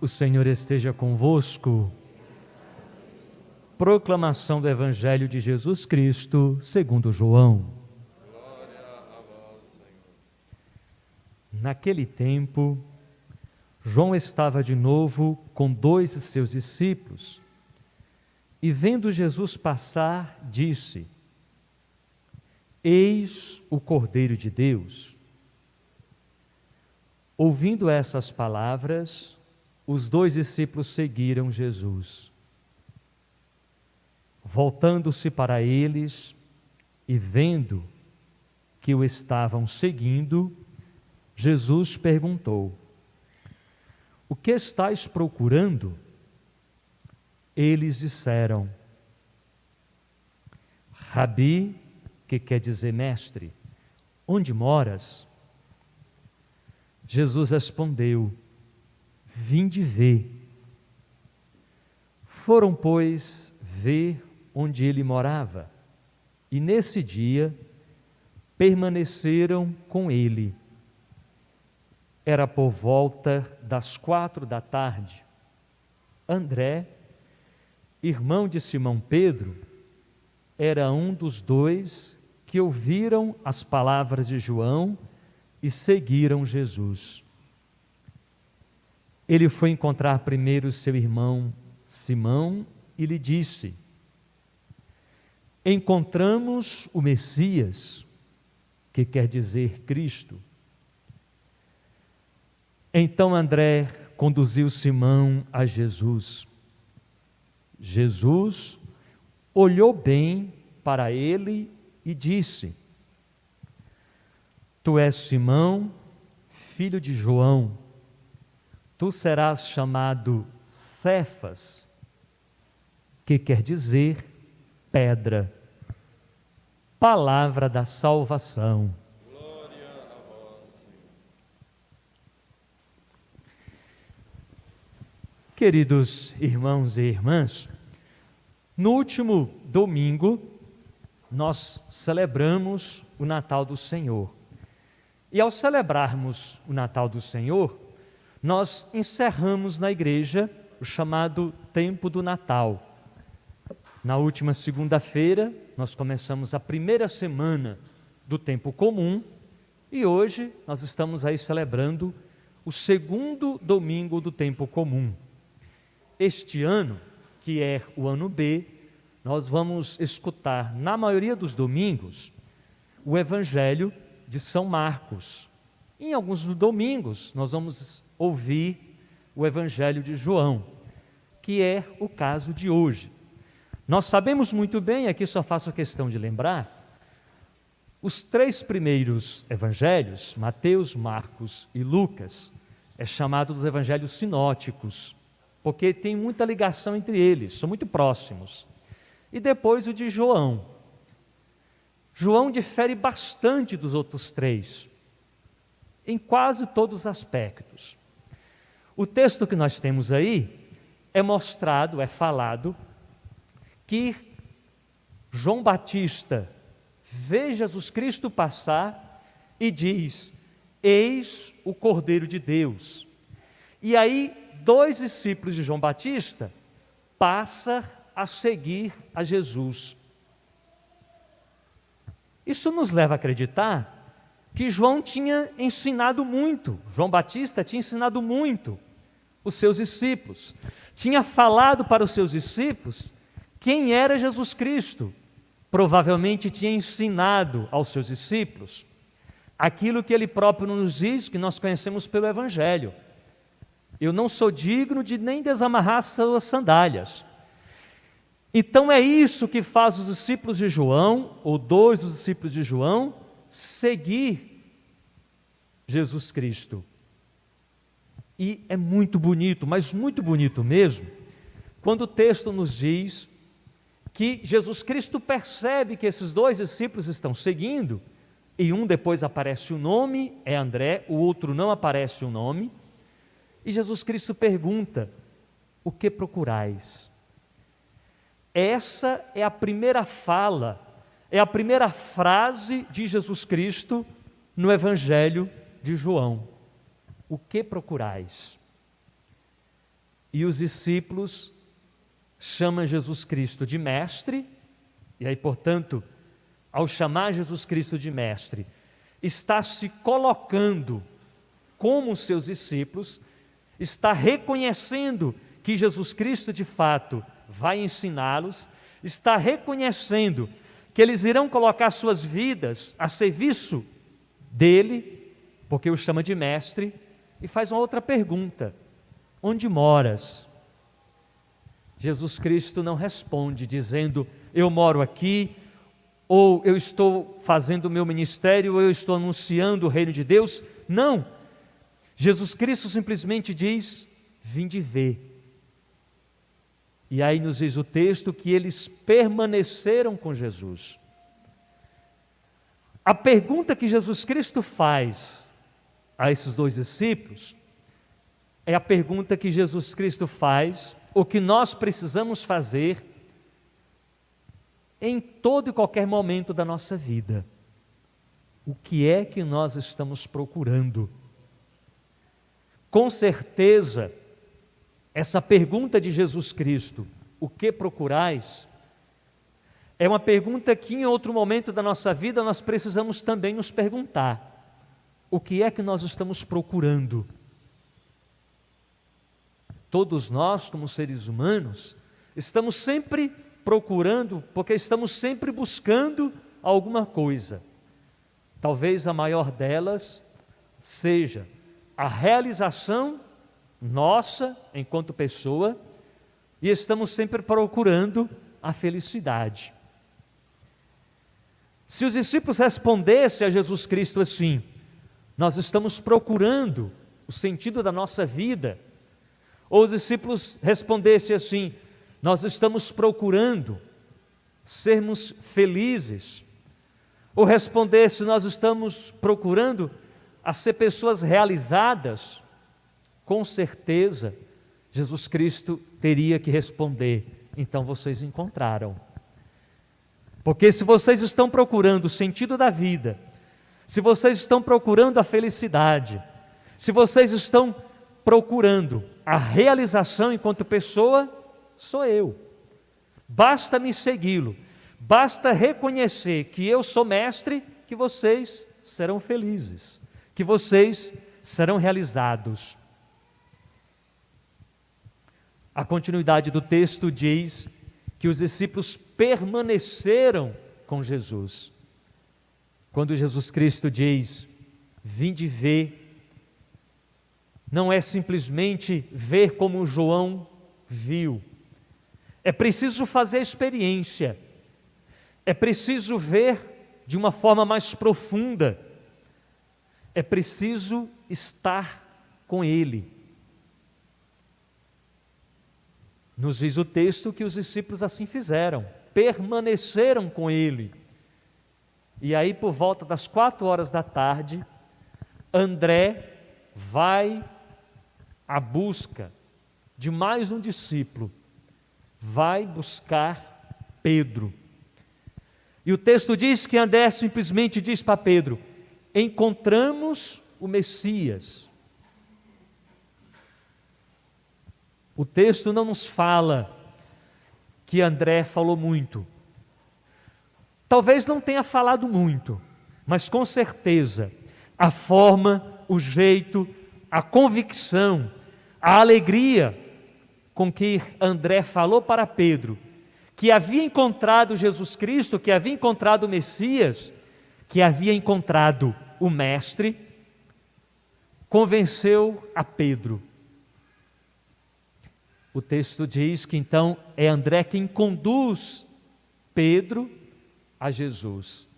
O Senhor esteja convosco. Proclamação do Evangelho de Jesus Cristo, segundo João. Glória a vós, Senhor. Naquele tempo, João estava de novo com 2 de seus discípulos e, vendo Jesus passar, disse: Eis o Cordeiro de Deus. Ouvindo essas palavras, os 2 discípulos seguiram Jesus. Voltando-se para eles e vendo que o estavam seguindo, Jesus perguntou: O que estáis procurando? Eles disseram: Rabi, que quer dizer mestre, onde moras? Jesus respondeu: Vinde ver. Foram, pois, ver onde ele morava, e nesse dia permaneceram com ele. Era por volta das 4 da tarde. André, irmão de Simão Pedro, era um dos 2 que ouviram as palavras de João e seguiram Jesus. Ele foi encontrar primeiro seu irmão Simão e lhe disse: Encontramos o Messias, que quer dizer Cristo. Então André conduziu Simão a Jesus. Jesus olhou bem para ele e disse: Tu és Simão, filho de João. Tu serás chamado Cefas, que quer dizer pedra. Palavra da salvação. Glória a vós, Senhor. Queridos irmãos e irmãs, no último domingo nós celebramos o Natal do Senhor. E ao celebrarmos o Natal do Senhor, nós encerramos na igreja o chamado Tempo do Natal. Na última segunda-feira, nós começamos a primeira semana do tempo comum e hoje nós estamos aí celebrando o segundo domingo do tempo comum. Este ano, que é o ano B, nós vamos escutar, na maioria dos domingos, o Evangelho de São Marcos. Em alguns domingos, nós vamos ouvir o Evangelho de João, que é o caso de hoje. Nós sabemos muito bem, aqui só faço questão de lembrar, os 3 primeiros evangelhos, Mateus, Marcos e Lucas, é chamado dos evangelhos sinóticos, porque tem muita ligação entre eles, são muito próximos. E depois o de João. João difere bastante dos outros 3, em quase todos os aspectos. O texto que nós temos aí é mostrado, é falado, que João Batista vê Jesus Cristo passar e diz: Eis o Cordeiro de Deus. E aí 2 discípulos de João Batista passam a seguir a Jesus. Isso nos leva a acreditar que João tinha ensinado muito, João Batista tinha ensinado muito os seus discípulos, tinha falado para os seus discípulos quem era Jesus Cristo. Provavelmente tinha ensinado aos seus discípulos aquilo que ele próprio nos diz, que nós conhecemos pelo Evangelho: eu não sou digno de nem desamarrar suas sandálias. Então é isso que faz os discípulos de João, ou 2 dos discípulos de João, seguir Jesus Cristo. E é muito bonito, mas muito bonito mesmo, quando o texto nos diz que Jesus Cristo percebe que esses 2 discípulos estão seguindo, e um depois aparece o nome, é André, o outro não aparece o nome, e Jesus Cristo pergunta: O que procurais? Essa é a primeira fala, é a primeira frase de Jesus Cristo no Evangelho de João. O que procurais? e os discípulos chamam Jesus Cristo de mestre, e aí, portanto, ao chamar Jesus Cristo de mestre, está se colocando como seus discípulos, está reconhecendo que Jesus Cristo de fato vai ensiná-los, está reconhecendo que eles irão colocar suas vidas a serviço dele, porque o chama de mestre, e faz uma outra pergunta: onde moras? Jesus Cristo não responde dizendo, eu moro aqui, ou eu estou fazendo o meu ministério, ou eu estou anunciando o reino de Deus. Não, Jesus Cristo simplesmente diz, vinde ver. E aí nos diz o texto que eles permaneceram com Jesus. A pergunta que Jesus Cristo faz a esses dois discípulos é a pergunta que Jesus Cristo faz, o que nós precisamos fazer em todo e qualquer momento da nossa vida. O que é que nós estamos procurando? Com certeza, essa pergunta de Jesus Cristo, o que procurais? É uma pergunta que em outro momento da nossa vida nós precisamos também nos perguntar. O que é que nós estamos procurando? Todos nós, como seres humanos, estamos sempre procurando, porque estamos sempre buscando alguma coisa. Talvez a maior delas seja a realização nossa enquanto pessoa, e estamos sempre procurando a felicidade. Se os discípulos respondessem a Jesus Cristo assim, nós estamos procurando o sentido da nossa vida, ou os discípulos respondessem assim, nós estamos procurando sermos felizes, ou respondessem, nós estamos procurando a ser pessoas realizadas, com certeza, Jesus Cristo teria que responder, então vocês encontraram. Porque se vocês estão procurando o sentido da vida, se vocês estão procurando a felicidade, se vocês estão procurando a realização enquanto pessoa, sou eu. Basta me segui-lo, basta reconhecer que eu sou mestre, que vocês serão felizes, que vocês serão realizados. A continuidade do texto diz que os discípulos permaneceram com Jesus. Quando Jesus Cristo diz, vinde ver, não é simplesmente ver como João viu. É preciso fazer a experiência. É preciso ver de uma forma mais profunda. É preciso estar com Ele. Nos diz o texto que os discípulos assim fizeram, permaneceram com Ele. E aí, por volta das 4 da tarde, André vai à busca de mais um discípulo, vai buscar Pedro. E o texto diz que André simplesmente diz para Pedro, encontramos o Messias. O texto não nos fala que André falou muito. Talvez não tenha falado muito, mas com certeza a forma, o jeito, a convicção, a alegria com que André falou para Pedro, que havia encontrado Jesus Cristo, que havia encontrado o Messias, que havia encontrado o Mestre, convenceu a Pedro. O texto diz que então é André quem conduz Pedro a Jesus.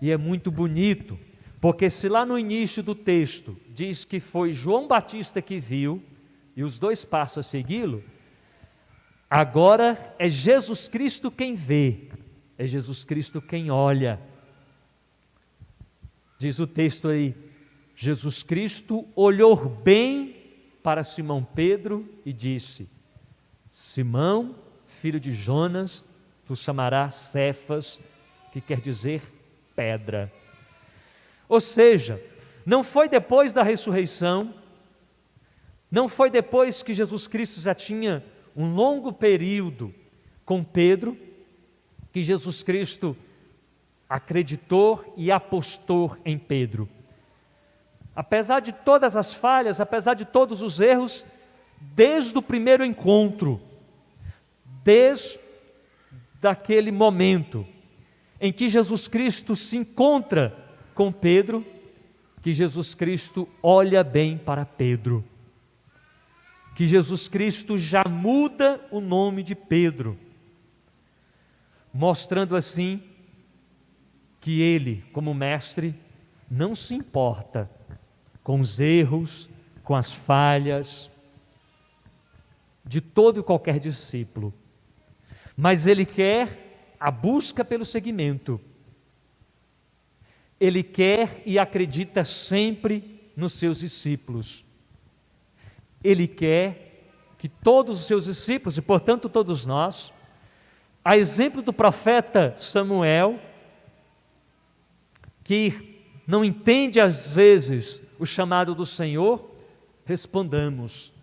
E é muito bonito, porque se lá no início do texto diz que foi João Batista que viu, e os dois passam a segui-lo, agora é Jesus Cristo quem vê, é Jesus Cristo quem olha. Diz o texto aí, Jesus Cristo olhou bem para Simão Pedro e disse, Simão, filho de Jonas, tu chamarás Cefas, que quer dizer pedra. Ou seja, não foi depois da ressurreição, Não foi depois que Jesus Cristo já tinha um longo período com Pedro, que Jesus Cristo acreditou e apostou em Pedro. Apesar de todas as falhas, apesar de todos os erros, desde o primeiro encontro, desde aquele momento em que Jesus Cristo se encontra com Pedro, que Jesus Cristo olha bem para Pedro, que Jesus Cristo já muda o nome de Pedro, mostrando assim que ele, como mestre, não se importa com os erros, com as falhas de todo e qualquer discípulo, mas ele quer a busca pelo seguimento. Ele quer e acredita sempre nos seus discípulos. Ele quer que todos os seus discípulos, e portanto todos nós, a exemplo do profeta Samuel, que não entende às vezes o chamado do Senhor, respondamos: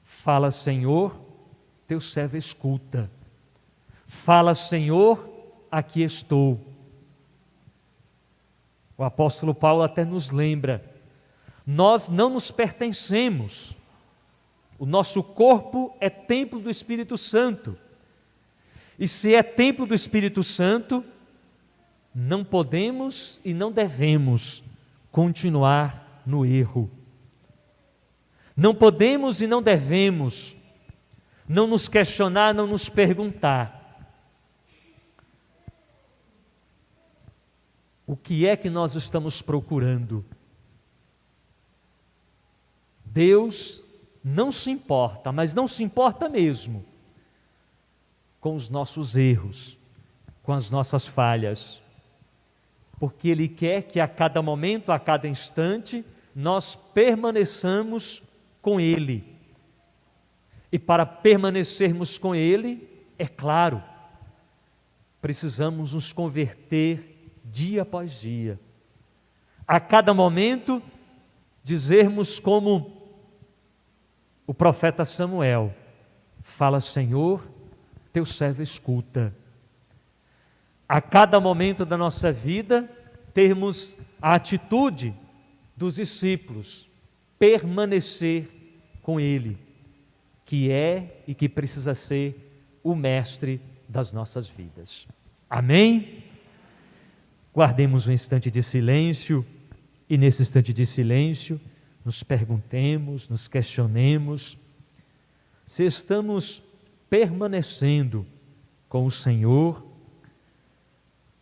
fala, Senhor, teu servo escuta. Fala, Senhor, aqui estou. O apóstolo Paulo até nos lembra: nós não nos pertencemos, o nosso corpo é templo do Espírito Santo, e se é templo do Espírito Santo, não podemos e não devemos continuar no erro. Não podemos e não devemos não nos questionar, não nos perguntar: o que é que nós estamos procurando? Deus não se importa, mas não se importa mesmo, com os nossos erros, com as nossas falhas, porque Ele quer que a cada momento, a cada instante, nós permaneçamos com Ele. E para permanecermos com Ele, é claro, precisamos nos converter dia após dia. A cada momento, dizermos como o profeta Samuel: fala, Senhor, teu servo escuta. A cada momento da nossa vida, termos a atitude dos discípulos, permanecer com Ele, que é e que precisa ser o mestre das nossas vidas. Amém? Guardemos um instante de silêncio, e nesse instante de silêncio, nos perguntemos, nos questionemos, se estamos permanecendo com o Senhor,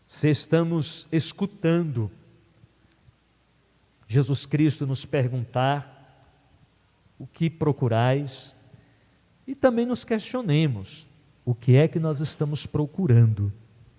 se estamos escutando Jesus Cristo nos perguntar: o que procurais? E também nos questionemos: o que é que nós estamos procurando?